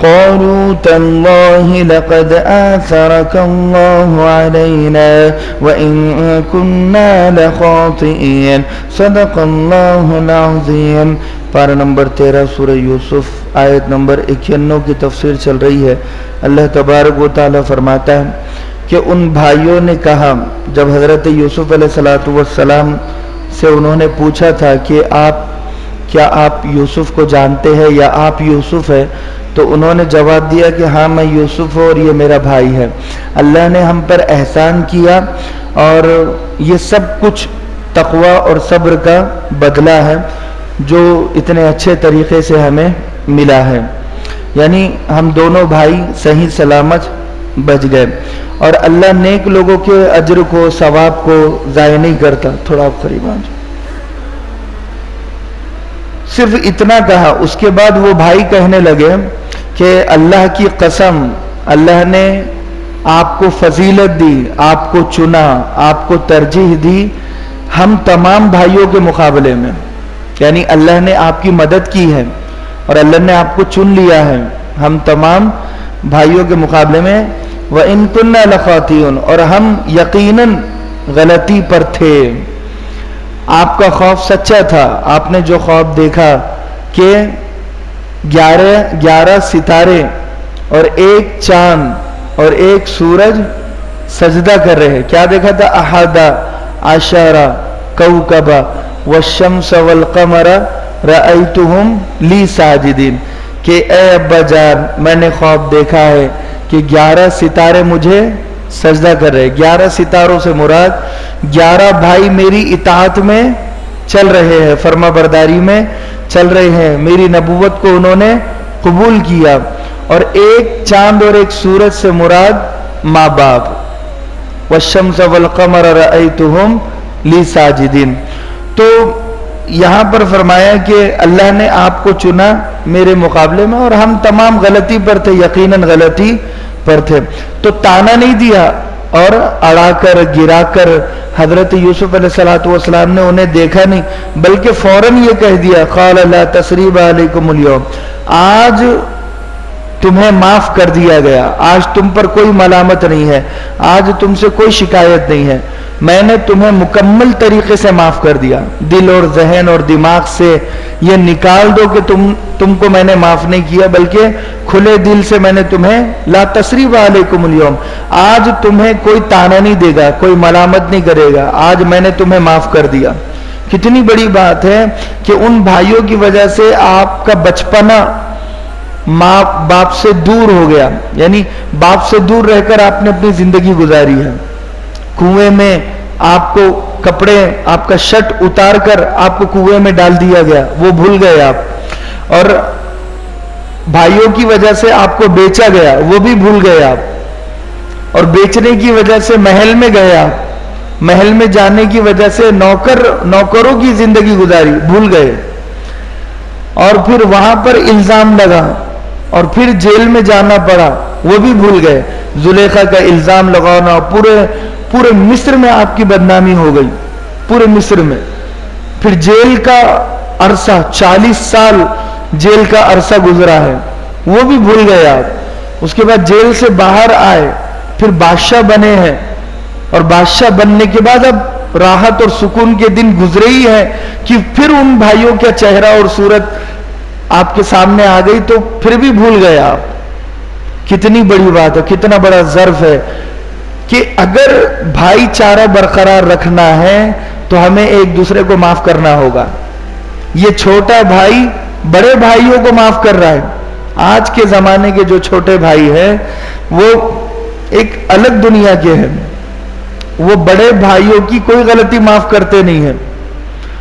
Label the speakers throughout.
Speaker 1: क़ालू तल्लाहि लक़द आथरक अल्लाहु अलैना व इन कुन्ना लख़ातिईन सदक़ल्लाहुल अज़ीम। पारा नंबर 13 सूरह यूसुफ आयत नंबर 91 की तफसीर चल रही है। अल्लाह तबारक व तआला फरमाता है कि उन भाइयों ने कहा, जब हज़रत यूसुफ अलैहिस्सलातु वस्सलाम से उन्होंने पूछा था कि क्या आप यूसुफ को जानते हैं या आप यूसुफ है, तो उन्होंने जवाब दिया कि हाँ मैं यूसुफ हूँ और ये मेरा भाई है। अल्लाह ने हम पर एहसान किया और ये सब कुछ तक़वा और सब्र का बदला है जो इतने अच्छे तरीक़े से हमें मिला है। यानी हम दोनों भाई सही सलामत बच गए और अल्लाह नेक लोगों के अज्र को सवाब को ज़ाया नहीं करता। थोड़ा आप करीब आ जाओ। सिर्फ इतना कहा, उसके बाद वो भाई कहने लगे कि अल्लाह की कसम, अल्लाह ने आपको फजीलत दी, आपको चुना, आपको तरजीह दी हम तमाम भाइयों के मुकाबले में। यानी अल्लाह ने आपकी मदद की है और अल्लाह ने आपको चुन लिया है हम तमाम भाइयों के मुकाबले में। व इन कुन्ना लख़ातिऊन, और हम यकीनन गलती पर थे। आपका खौफ सच्चा था। आपने जो ख्वाब देखा कि 11 सितारे और एक चांद और एक सूरज सजदा कर रहे हैं। क्या देखा था? अहदा आशरा कौकबा वश्शम्स वल क़मर रअयतुहुम ली साजिदीन, कि ए अब्बा जान मैंने ख्वाब देखा है कि 11 सितारे मुझे सजदा कर रहे। 11 सितारों से मुराद 11 भाई मेरी इताअत में चल रहे हैं, फर्मा बरदारी में चल रहे हैं, मेरी नबूवत को उन्होंने कबूल किया। और एक चांद और एक सूरज से मुराद माँ बाप। वश्शम्स वल क़मर रअयतुहुम ली साजिदीन। तो यहाँ पर फरमाया कि अल्लाह ने आपको चुना मेरे मुकाबले में और हम तमाम गलती पर थे, यकीनन गलती पर थे। तो ताना नहीं दिया और अड़ाकर गिराकर हजरत यूसुफ अलैहिस्सलातु वस्सलाम ने उन्हें देखा नहीं, बल्कि फौरन ये कह दिया क़ाल ला तस्रीब अलैकुमुल यौम, आज तुम्हें माफ कर दिया गया, आज तुम पर कोई मलामत नहीं है, आज तुमसे कोई शिकायत नहीं है, मैंने तुम्हें मुकम्मल तरीके से माफ कर दिया। दिल और जहन और दिमाग से ये निकाल दो कि तुमको मैंने माफ नहीं किया, बल्कि खुले दिल से मैंने तुम्हें ला तस्रीब अलैकुमुल यौम, आज तुम्हें कोई ताना नहीं देगा, कोई मलामत नहीं करेगा, आज मैंने तुम्हें माफ कर दिया। कितनी बड़ी बात है कि उन भाइयों की वजह से आपका बचपना माँ बाप से दूर हो गया। यानी बाप से दूर रहकर आपने अपनी जिंदगी गुजारी है। कुएं में आपको कपड़े, आपका शर्ट उतार कर आपको कुएं में डाल दिया गया, वो भूल गए आप। और भाइयों की वजह से आपको बेचा गया, वो भी भूल गए आप। और बेचने की वजह से महल में गए आप, महल में जाने की वजह से नौकरों की जिंदगी गुजारी, भूल गए। और फिर वहां पर इल्जाम लगा और फिर जेल में जाना पड़ा, वो भी भूल गए। जुलेखा का इल्जाम लगाना, पूरे मिस्र में आपकी बदनामी हो गई, पूरे मिस्र में। फिर जेल का अरसा, 40 साल जेल का अरसा गुजरा है, वो भी भूल गए आप। उसके बाद जेल से बाहर आए, फिर बादशाह बने हैं और बादशाह बनने के बाद अब राहत और सुकून के दिन गुजरे ही है कि फिर उन भाइयों का चेहरा और सूरत आपके सामने आ गई, तो फिर भी भूल गए आप। कितनी बड़ी बात है, कितना बड़ा ज़र्फ है कि अगर भाईचारा बरकरार रखना है तो हमें एक दूसरे को माफ करना होगा। ये छोटा भाई बड़े भाइयों को माफ कर रहा है। आज के जमाने के जो छोटे भाई हैं वो एक अलग दुनिया के हैं, वो बड़े भाइयों की कोई गलती माफ करते नहीं है।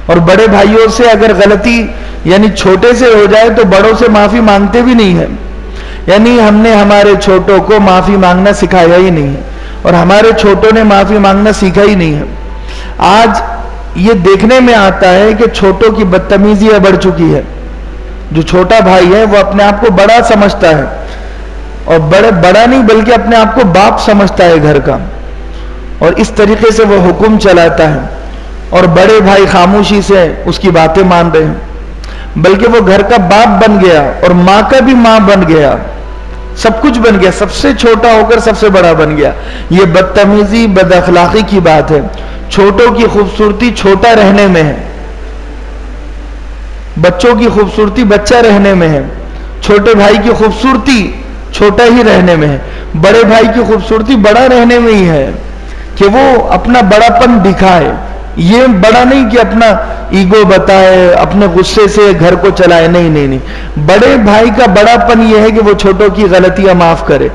Speaker 1: और बड़े भाइयों से अगर गलती यानी छोटे से हो जाए तो बड़ों से माफी मांगते भी नहीं है। यानी हमने हमारे छोटों को माफी मांगना सिखाया ही नहीं है और हमारे छोटों ने माफी मांगना सीखा ही नहीं है। आज ये देखने में आता है कि छोटों की बदतमीजी बढ़ चुकी है। जो छोटा भाई है वो अपने आप को बड़ा समझता है और बड़ा नहीं बल्कि अपने आप को बाप समझता है घर का, और इस तरीके से वो हुक्म चलाता है। और बड़े भाई खामोशी से उसकी बातें मान रहे हैं, बल्कि वो घर का बाप बन गया और माँ का भी माँ बन गया। सब कुछ बन गया, सबसे छोटा होकर सबसे बड़ा बन गया। ये बदतमीजी बदअखलाकी की बात है। छोटों की खूबसूरती छोटा रहने में है, बच्चों की खूबसूरती बच्चा रहने में है, छोटे भाई की खूबसूरती छोटा ही रहने में है, बड़े भाई की खूबसूरती बड़ा रहने में ही है कि वो अपना बड़ापन दिखाए। ये बड़ा नहीं कि अपना ईगो बताए, अपने गुस्से से घर को चलाए, नहीं नहीं नहीं। बड़े भाई का बड़ापन ये है कि वो छोटों की गलतियां माफ करे।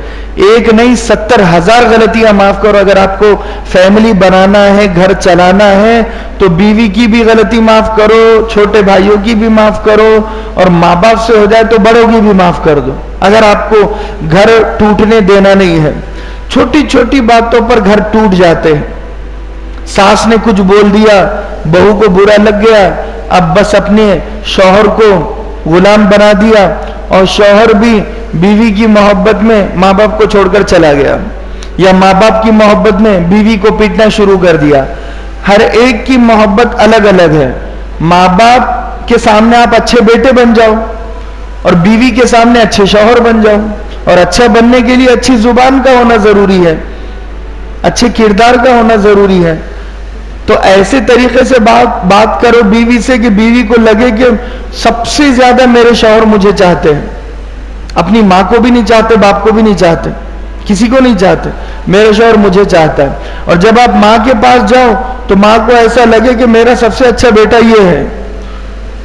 Speaker 1: एक नहीं 70,000 गलतियां माफ करो। अगर आपको फैमिली बनाना है, घर चलाना है, तो बीवी की भी गलती माफ करो, छोटे भाइयों की भी माफ करो, और माँ बाप से हो जाए तो बड़ों की भी माफ कर दो। अगर आपको घर टूटने देना नहीं है, छोटी छोटी बातों पर घर टूट जाते हैं। सास ने कुछ बोल दिया, बहू को बुरा लग गया, अब बस अपने शौहर को गुलाम बना दिया, और शौहर भी बीवी की मोहब्बत में माँ बाप को छोड़कर चला गया, या माँ बाप की मोहब्बत में बीवी को पीटना शुरू कर दिया। हर एक की मोहब्बत अलग अलग है। माँ बाप के सामने आप अच्छे बेटे बन जाओ, और बीवी के सामने अच्छे शौहर बन जाओ। और अच्छा बनने के लिए अच्छी जुबान का होना जरूरी है, अच्छे किरदार का होना जरूरी है। तो ऐसे तरीके से बात करो बीवी से कि बीवी को लगे कि सबसे ज्यादा मेरे शौहर मुझे चाहते हैं। अपनी माँ को भी नहीं चाहते, बाप को भी नहीं चाहते, किसी को नहीं चाहते, मेरे शौहर मुझे चाहता है। और जब आप माँ के पास जाओ तो माँ को ऐसा लगे कि मेरा सबसे अच्छा बेटा ये है।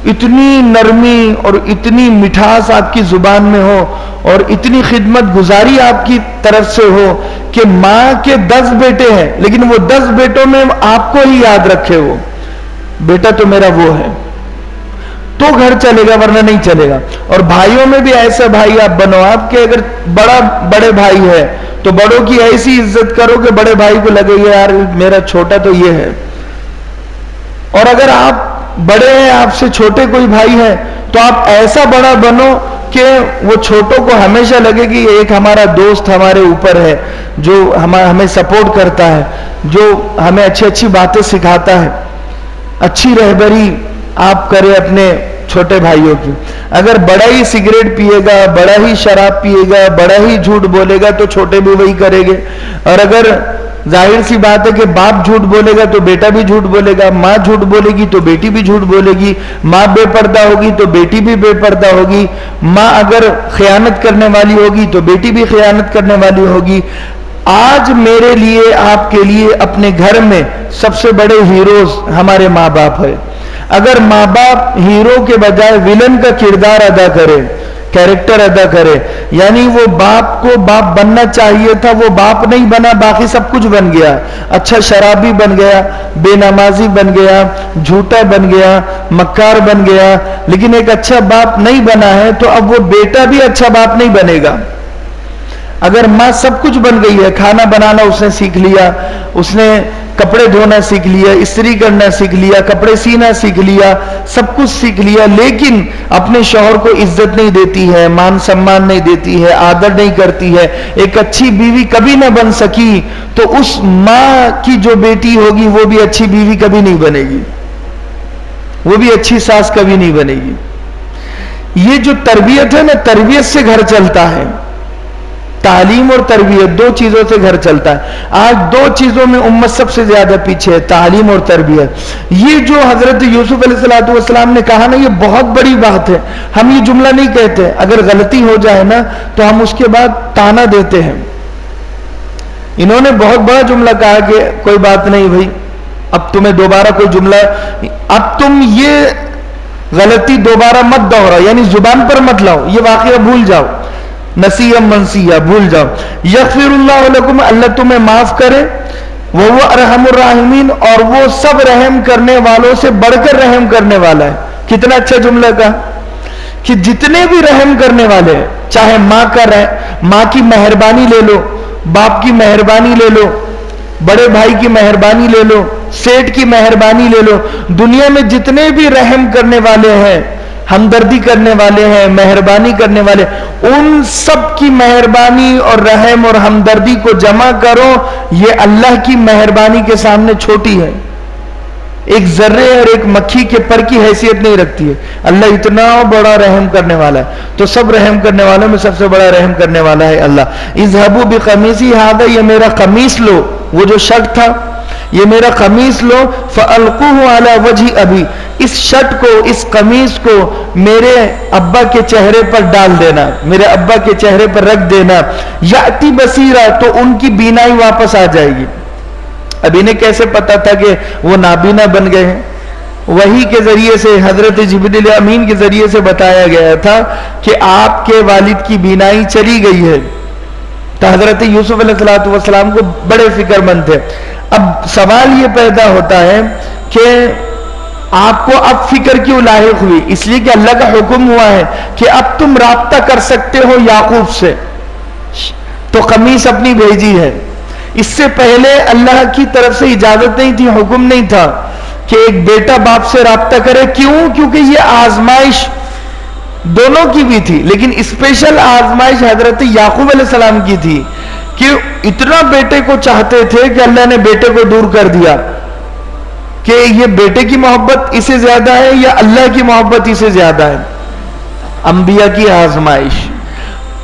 Speaker 1: इतनी नरमी और इतनी मिठास आपकी जुबान में हो, और इतनी खिदमत गुजारी आपकी तरफ से हो कि माँ के 10 बेटे हैं, लेकिन वो 10 बेटों में आपको ही याद रखे, वो बेटा तो मेरा वो है, तो घर चलेगा, वरना नहीं चलेगा। और भाइयों में भी ऐसा भाई आप बनो, आपके अगर बड़े भाई है तो बड़ों की ऐसी इज्जत करो कि बड़े भाई को लगे यार मेरा छोटा तो ये है। और अगर आप बड़े हैं, आपसे छोटे कोई भाई है, तो आप ऐसा बड़ा बनो कि वो छोटों को हमेशा लगे कि एक हमारा दोस्त हमारे ऊपर है, जो हमें सपोर्ट करता है, जो हमें अच्छी अच्छी बातें सिखाता है। अच्छी रहबरी आप करें अपने छोटे भाइयों की। अगर बड़ा ही सिगरेट पिएगा, बड़ा ही शराब पिएगा, बड़ा ही झूठ बोलेगा, तो छोटे भी वही करेंगे। और अगर जाहिर सी बात है कि बाप झूठ बोलेगा तो बेटा भी झूठ बोलेगा, माँ झूठ बोलेगी तो बेटी भी झूठ बोलेगी, माँ बेपर्दा होगी तो बेटी भी बेपर्दा होगी, माँ अगर खयानत करने वाली होगी तो बेटी भी खयानत करने वाली होगी। आज मेरे लिए, आपके लिए, अपने घर में सबसे बड़े हीरोज हमारे माँ बाप है। अगर माँ बाप हीरो के बजाय विलन का किरदार अदा करे, कैरेक्टर अदा करे, यानी वो बाप को बाप बनना चाहिए था, वो बाप नहीं बना, बाकी सब कुछ बन गया। अच्छा शराबी बन गया, बेनमाजी बन गया, झूठा बन गया, मक्कार बन गया, लेकिन एक अच्छा बाप नहीं बना है, तो अब वो बेटा भी अच्छा बाप नहीं बनेगा। अगर माँ सब कुछ बन गई है, खाना बनाना उसने सीख लिया, उसने कपड़े धोना सीख लिया, इस्त्री करना सीख लिया, कपड़े सीना सीख लिया, सब कुछ सीख लिया, लेकिन अपने शौहर को इज्जत नहीं देती है, मान सम्मान नहीं देती है, आदर नहीं करती है, एक अच्छी बीवी कभी ना बन सकी, तो उस माँ की जो बेटी होगी वो भी अच्छी बीवी कभी नहीं बनेगी, वो भी अच्छी सास कभी नहीं बनेगी। ये जो तरबियत है ना, तरबियत से घर चलता है। तालीम और तरबियत, दो चीजों से घर चलता है। आज दो चीजों में उम्मत सबसे ज्यादा पीछे है, तालीम और तरबियत। ये जो हजरत यूसुफ अलैहिस्सलाम ने कहा ना, ये बहुत बड़ी बात है। हम ये जुमला नहीं कहते, अगर गलती हो जाए ना तो हम उसके बाद ताना देते हैं। इन्होंने बहुत बड़ा जुमला कहा कि कोई बात नहीं भाई, अब तुम्हें दोबारा कोई जुमला, अब तुम ये गलती दोबारा मत दोहराओ, यानी जुबान पर मत लाओ, ये वाकया भूल जाओ, नसीया मनसिया भूल जाओ। यगफिरुल्लाहु लकुम, अल्लाह तुम्हें माफ करे, वो अरहमुर राहिमीन, और वो सब रहम करने वालों से बढ़कर रहम करने वाला है। कितना अच्छा जुमला कहा कि जितने भी रहम करने वाले हैं, चाहे माँ की मेहरबानी ले लो, बाप की मेहरबानी ले लो, बड़े भाई की मेहरबानी ले लो, सेठ की मेहरबानी ले लो, दुनिया में जितने भी रहम करने वाले हैं, हमदर्दी करने वाले हैं, मेहरबानी करने वाले, उन सब की मेहरबानी और रहम और हमदर्दी को जमा करो, ये अल्लाह की मेहरबानी के सामने छोटी है। एक जर्रे और एक मक्खी के पर की हैसियत नहीं रखती है। अल्लाह इतना बड़ा रहम करने वाला है, तो सब रहम करने वालों में सबसे बड़ा रहम करने वाला है अल्लाह। इज़हबू बिक़मीसी हादा, ये मेरा कमीस लो, वो जो शर्ट था, ये मेरा कमीस लो, फ़अल्क़ूहु अला वजही अबी, इस शर्ट को, इस कमीज को मेरे अब्बा के चेहरे पर डाल देना, मेरे अब्बा के चेहरे पर रख देना, याती बसीरा, तो उनकी बीनाई वापस आ जाएगी। अब इन्हें कैसे पता था कि वो नाबीना बन गए हैं? वही के जरिए से, हजरत जिब्रील अमीन के जरिए से बताया गया था कि आपके वालिद की बीनाई चली गई है। तो हजरत यूसुफ अलैहिस्सलाम को बड़े फिक्रमंद थे। अब सवाल ये पैदा होता है कि आपको अब फिक्र क्यों लाहिक हुई? इसलिए कि अल्लाह का हुक्म हुआ है कि अब तुम राब्ता कर सकते हो याकूब से, तो कमीज अपनी भेजी है। इससे पहले अल्लाह की तरफ से इजाजत नहीं थी, हुक्म नहीं था कि एक बेटा बाप से राब्ता करे। क्यों? क्योंकि ये आजमाइश दोनों की भी थी, लेकिन स्पेशल आजमाइश हजरत याकूब अलैहिस्सलाम की थी कि इतना बेटे को चाहते थे कि अल्लाह ने बेटे को दूर कर दिया कि ये बेटे की मोहब्बत इसे ज्यादा है या अल्लाह की मोहब्बत इसे ज्यादा है। अंबिया की आजमाइश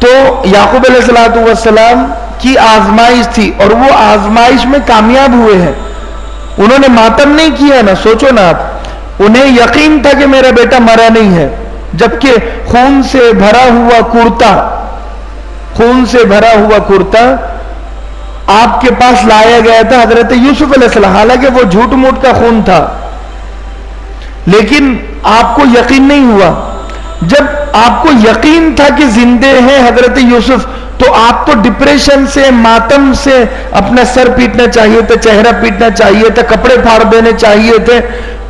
Speaker 1: तो याकूब अलैहिस्सलाम की आजमाइश थी, और वो आजमाइश में कामयाब हुए हैं। उन्होंने मातम नहीं किया ना, सोचो ना आप, उन्हें यकीन था कि मेरा बेटा मरा नहीं है, जबकि खून से भरा हुआ कुर्ता, खून से भरा हुआ कुर्ता आपके पास लाया गया था हजरत यूसुफ अलैहिस्सलाम। हालांकि वो झूठ मूठ का खून था, लेकिन आपको यकीन नहीं हुआ। जब आपको यकीन था कि जिंदे हैं हजरत यूसुफ, तो आपको डिप्रेशन से, मातम से अपना सर पीटना चाहिए था, चेहरा पीटना चाहिए था, कपड़े फाड़ देने चाहिए थे,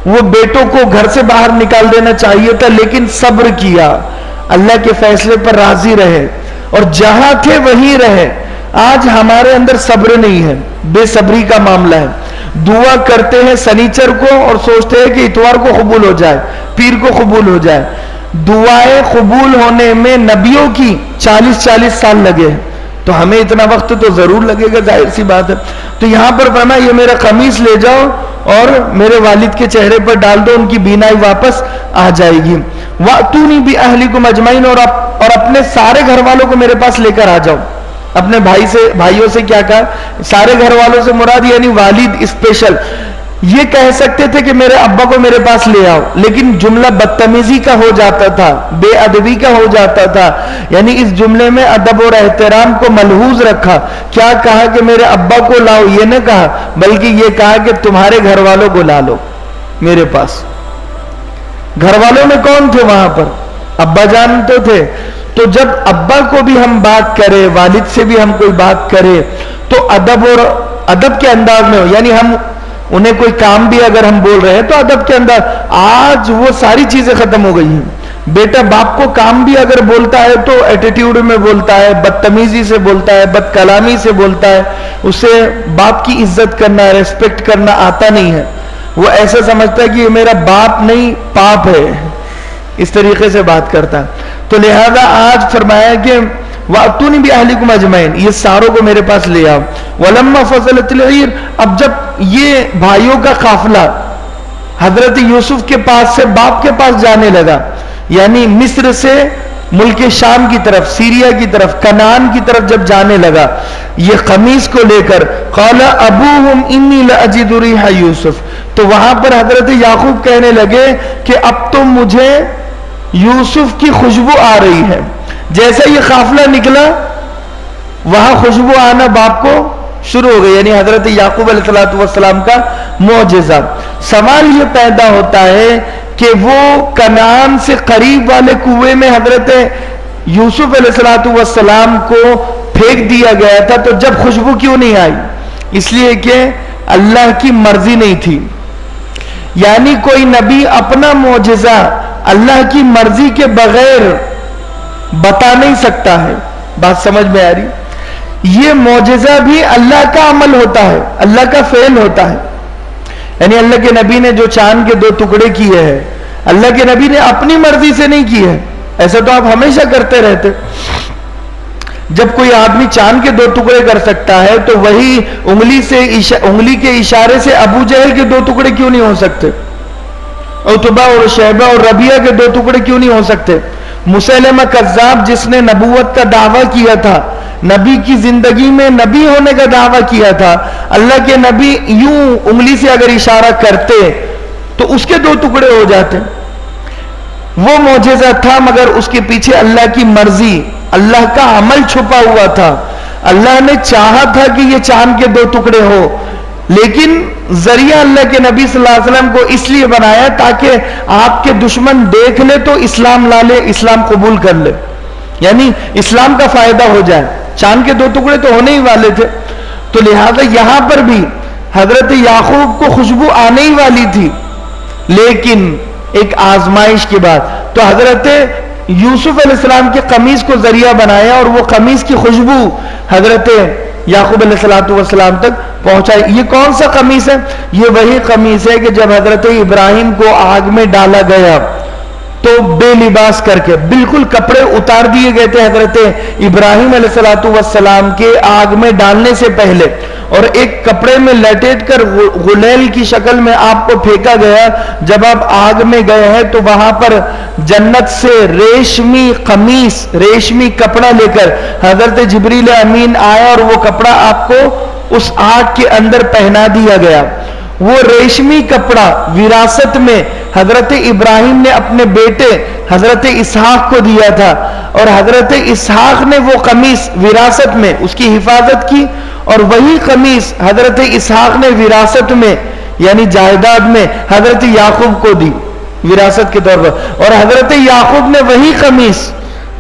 Speaker 1: वो बेटों को घर से बाहर निकाल देना चाहिए था, लेकिन सब्र किया, अल्लाह के फैसले पर राजी रहे, और जहां थे वहीं रहे। आज हमारे अंदर सब्र नहीं है, बेसब्री का मामला है। दुआ करते हैं शनिचर को और सोचते हैं कि इतवार को कबूल हो जाए, पीर को कबूल हो जाए। दुआएं कबूल होने में नबियों की 40-40 साल लगे हैं, तो हमें इतना वक्त तो जरूर लगेगा, जाहिर सी बात है। तो यहां पर फरमाया ये मेरा कमीज ले जाओ और मेरे वालिद के चेहरे पर डाल दो, उनकी बीनाई वापस आ जाएगी। वातूनी भी अहलिकुम अजमईन, और अपने सारे घर वालों को मेरे पास लेकर आ जाओ। अपने भाइयों से क्या कहा? सारे घर वालों से मुराद यानी वालिद स्पेशल। ये कह सकते थे कि मेरे अब्बा को मेरे पास ले आओ, लेकिन जुमला बदतमीजी का हो जाता था, बेअदबी का हो जाता था। यानी इस जुमले में अदब और एहतराम को मलहूज रखा। क्या कहा कि मेरे अब्बा को लाओ, ये न कहा, बल्कि ये कहा कि तुम्हारे घर वालों को ला लो मेरे पास। घर वालों में कौन थे वहां पर? अब्बा जान तो थे। तो जब अब्बा को भी हम बात करें, वालिद से भी हम कोई बात करें, तो अदब और अदब के अंदाज में हो। यानी हम उन्हें कोई काम भी अगर हम बोल रहे हैं तो अदब के अंदर। आज वो सारी चीजें खत्म हो गई हैं। बेटा बाप को काम भी अगर बोलता है तो एटीट्यूड में बोलता है, बदतमीजी से बोलता है, बदकलामी से बोलता है। उसे बाप की इज्जत करना, रेस्पेक्ट करना आता नहीं है। वो ऐसा समझता है कि ये मेरा बाप नहीं पाप है, इस तरीके से बात करता है। तो लिहाजा आज फरमाया कि वातूनी भी अहलिकुम अजमईन, ये सारों को मेरे पास ले आओ। वलम्मा फज़लतिल ईर, अब जब ये भाइयों का काफिला हजरत यूसुफ के पास से बाप के पास जाने लगा, यानी मिस्र से मुल्क शाम की तरफ, सीरिया की तरफ, कनान की तरफ जब जाने लगा ये कमीज को लेकर, क़ाला अबूहुम इन्नी लअजिदु रिहा यूसुफ, तो वहां पर हजरत याकूब कहने लगे कि अब तो मुझे यूसुफ की खुशबू आ रही है। जैसा ये काफिला निकला वहां खुशबू आना बाप को शुरू हो गई, यानी हजरत याकूब अलैहिस्सलाम का मौजज़ा। सवाल ये पैदा होता है कि वो कनान से करीब वाले कुएं में हजरत यूसुफ अलैहिस्सलाम को फेंक दिया गया था, तो जब खुशबू क्यों नहीं आई? इसलिए कि अल्लाह की मर्जी नहीं थी। यानी कोई नबी अपना मौजज़ा अल्लाह की मर्जी के बगैर बता नहीं सकता है। बात समझ में आ रही? ये मौजज़ा भी अल्लाह का अमल होता है, अल्लाह का फेल होता है। यानी अल्लाह के नबी ने जो चांद के 2 टुकड़े किए हैं, अल्लाह के नबी ने अपनी मर्जी से नहीं किए है। ऐसा तो आप हमेशा करते रहते। जब कोई आदमी चांद के 2 टुकड़े कर सकता है तो वही उंगली के इशारे से अबू जहल के 2 टुकड़े क्यों नहीं हो सकते? उतबा और शैबा और रबिया के 2 टुकड़े क्यों नहीं हो सकते? मुसैलमा कज़्ज़ाब जिसने नबूवत का दावा किया था, नबी की जिंदगी में नबी होने का दावा किया था, अल्लाह के नबी यूं उंगली से अगर इशारा करते तो उसके 2 टुकड़े हो जाते। वो मौजज़ा था, मगर उसके पीछे अल्लाह की मर्जी, अल्लाह का अमल छुपा हुआ था। अल्लाह ने चाहा था कि ये चांद के 2 टुकड़े हो, लेकिन जरिया अल्लाह के नबी सल्लल्लाहु अलैहि वसल्लम को इसलिए बनाया ताकि आपके दुश्मन देख ले तो इस्लाम ला ले, इस्लाम कबूल कर ले, यानी इस्लाम का फायदा हो जाए। चांद के 2 टुकड़े तो होने ही वाले थे, तो लिहाजा यहां पर भी हजरत याकूब को खुशबू आने ही वाली थी, लेकिन एक आजमाइश के बाद तो हजरत यूसुफ अलैहिस्सलाम के कमीज को जरिया बनाया और वो कमीज की खुशबू हजरत याकूब अलैहिस्सलाम तक पहुंचाई। ये कौन सा कमीज है? ये वही कमीज है कि जब हजरत इब्राहिम को आग में डाला गया तो बेलिबास करके बिल्कुल कपड़े उतार दिए गए थे हजरत इब्राहिम अलैहिस्सलाम के आग में डालने से पहले, और एक कपड़े में लपेट कर गुलेल की शक्ल में आपको फेंका गया। जब आप आग में गए हैं तो वहां पर जन्नत से रेशमी कमीज, रेशमी कपड़ा लेकर हजरत जिब्रील अमीन आया और वो कपड़ा आपको उस आग के अंदर पहना दिया गया। वो रेशमी कपड़ा विरासत में हजरत इब्राहिम ने अपने बेटे हजरत इसहाक को दिया था, और हजरत इसहाक ने वो कमीज विरासत में उसकी हिफाजत की, और वही कमीज हजरत इसहाक ने विरासत में यानी जायदाद में हजरत याकूब को दी विरासत के तौर पर, और हजरत याकूब ने वही कमीज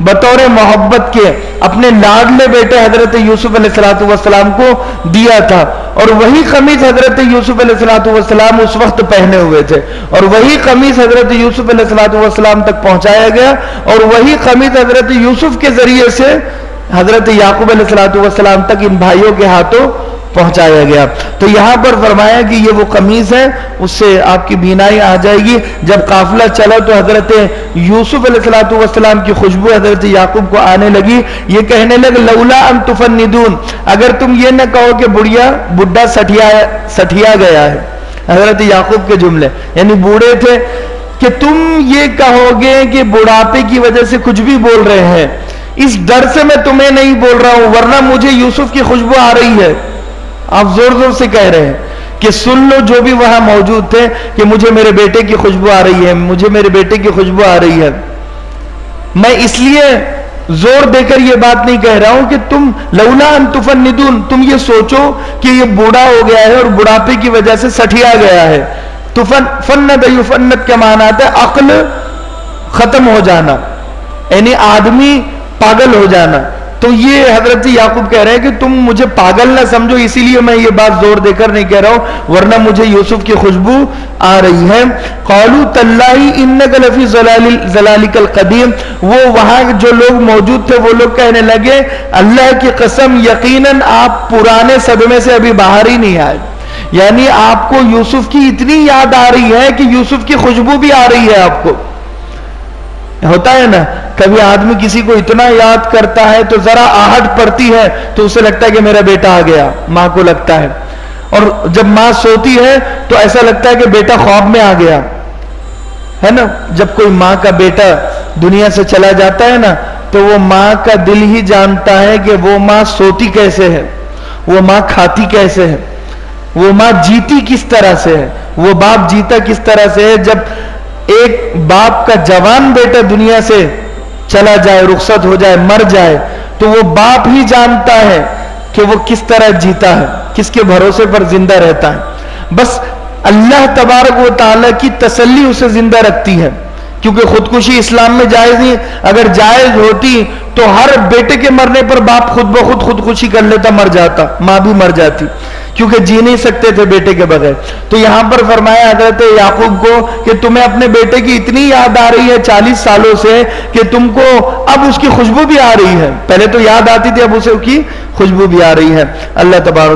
Speaker 1: बतौर मोहब्बत के अपने लाडले बेटे हजरत यूसुफ अलैहिस्सलाम को दिया था, और वही कमीज हजरत यूसुफ अलैहिस्सलाम उस वक्त पहने हुए थे, और वही कमीज हजरत यूसुफ अलैहिस्सलाम तक पहुंचाया गया, और वही कमीज हजरत यूसुफ के जरिए से हजरत याकूब अलैहिस्सलाम तक इन भाइयों के हाथों पहुंचाया गया। तो यहां पर फरमाया कि ये वो कमीज है, उससे आपकी बीनाई आ जाएगी। जब काफिला चला तो हजरत यूसुफ अलैहिस्सलाम की खुशबू हजरत याकूब को आने लगी। ये कहने लगे लौला अन तुफन्निदून, अगर तुम ये न कहो कि बुढ़ा सठिया गया है। हजरत याकूब के जुमले यानी बूढ़े थे, कि तुम ये कहोगे कि बुढ़ापे की वजह से कुछ भी बोल रहे हैं, इस डर से मैं तुम्हें नहीं बोल रहा हूं, वरना मुझे यूसुफ की खुशबू आ रही है। आप जोर जोर से कह रहे हैं कि सुन लो जो भी वहां मौजूद थे कि मुझे मेरे बेटे की खुशबू आ रही है, मुझे मेरे बेटे की खुशबू आ रही है। मैं इसलिए जोर देकर यह बात नहीं कह रहा हूं कि तुम लौला अन तुफन्निदून, तुम ये सोचो कि ये बूढ़ा हो गया है और बुढ़ापे की वजह से सठिया गया है। फन्नद युफन्नद का माना आता है अक्ल खत्म हो जाना, यानी आदमी पागल हो जाना। तो ये हजरत याकूब कह रहे हैं कि तुम मुझे पागल ना समझो, इसीलिए मैं ये बात जोर देकर नहीं कह रहा हूं, वरना मुझे यूसुफ की खुशबू आ रही है। क़ालू तल्लाही इन्नका लफ़ी ज़लालिकल क़दीम, वो वहां जो लोग मौजूद थे वो लोग कहने लगे अल्लाह की कसम यकीनन आप पुराने सदमे से अभी बाहर ही नहीं आए, यानी आपको यूसुफ की इतनी याद आ रही है कि यूसुफ की खुशबू भी आ रही है आपको। होता है ना, कभी आदमी किसी को इतना याद करता है तो जरा आहट पड़ती है तो उसे लगता है कि मेरा बेटा आ गया, मां को लगता है, और जब मां सोती है तो ऐसा लगता है कि बेटा ख्वाब में आ गया, है ना। जब कोई मां का बेटा दुनिया से चला जाता है ना तो वो मां का दिल ही जानता है कि वो मां सोती कैसे है, वो मां खाती कैसे है, वो मां जीती किस तरह से है, वो बाप जीता किस तरह से है। जब एक बाप का जवान बेटा दुनिया से चला जाए, रुखसत हो जाए, मर जाए, तो वो बाप ही जानता है कि वो किस तरह जीता है, किसके भरोसे पर जिंदा रहता है। बस अल्लाह तबारक व तआला की तसल्ली उसे जिंदा रखती है, क्योंकि खुदकुशी इस्लाम में जायज नहीं। अगर जायज होती तो हर बेटे के मरने पर बाप खुद ब खुद खुदकुशी कर लेता, मर जाता, मां भी मर जाती, क्योंकि जी नहीं सकते थे बेटे के बगैर। तो यहां पर फरमाया हजरत याकूब को कि तुम्हें अपने बेटे की इतनी याद आ रही है 40 सालों से कि तुमको अब उसकी खुशबू भी आ रही है। पहले तो याद आती थी, अब उसे उसकी खुशबू भी आ रही है। अल्लाह तबारक